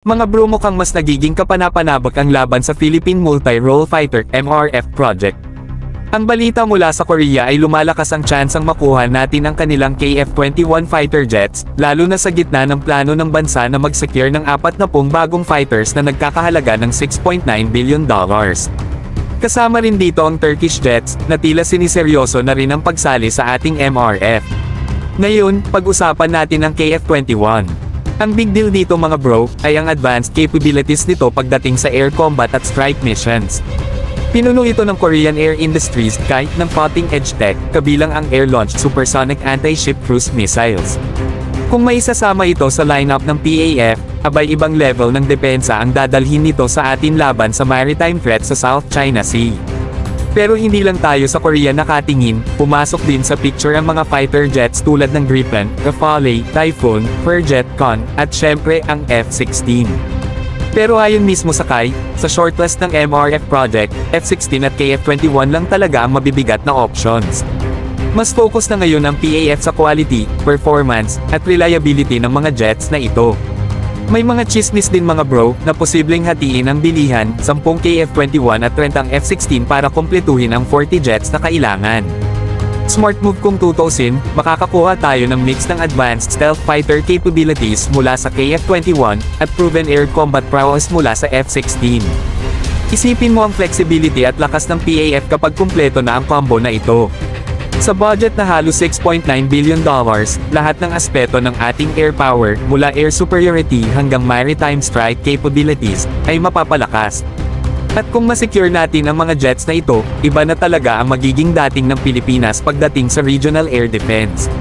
Mga bro, mukhang mas nagiging kapanapanabik ang laban sa Philippine Multi-Role Fighter (MRF) project. Ang balita mula sa Korea ay lumalakas ang tsansang makuha natin ang kanilang KF-21 fighter jets, lalo na sa gitna ng plano ng bansa na mag-secure ng 40 bagong fighters na nagkakahalaga ng $6.9 billion. Kasama rin dito ang Turkish jets, na tila siniseryoso na rin ang pagsali sa ating MRF. Ngayon, pag-usapan natin ang KF-21. Ang big deal dito mga bro, ay ang advanced capabilities nito pagdating sa air combat at strike missions. Pinuno ito ng Korean Air Industries, KAI, ng cutting-edge tech, kabilang ang air-launched supersonic anti-ship cruise missiles. Kung may isasama ito sa lineup ng PAF, abay ibang level ng depensa ang dadalhin nito sa atin laban sa maritime threat sa South China Sea. Pero hindi lang tayo sa Korea nakatingin, pumasok din sa picture ang mga fighter jets tulad ng Gripen, Rafale, Typhoon, Firjet, Con, at syempre ang F-16. Pero ayon mismo sa KAI, sa shortlist ng MRF project, F-16 at KF-21 lang talaga ang mabibigat na options. Mas focus na ngayon ang PAF sa quality, performance, at reliability ng mga jets na ito. May mga chismis din mga bro, na posibleng hatiin ang bilihan, 10 KF-21 at 30 F-16 para kumpletuhin ang 40 jets na kailangan. Smart move kung tutuusin, makakakuha tayo ng mix ng advanced stealth fighter capabilities mula sa KF-21, at proven air combat prowess mula sa F-16. Isipin mo ang flexibility at lakas ng PAF kapag kumpleto na ang combo na ito. Sa budget na halos $6.9 billion, lahat ng aspeto ng ating air power, mula air superiority hanggang maritime strike capabilities, ay mapapalakas. At kung masecure natin ang mga jets na ito, iba na talaga ang magiging dating ng Pilipinas pagdating sa regional air defense.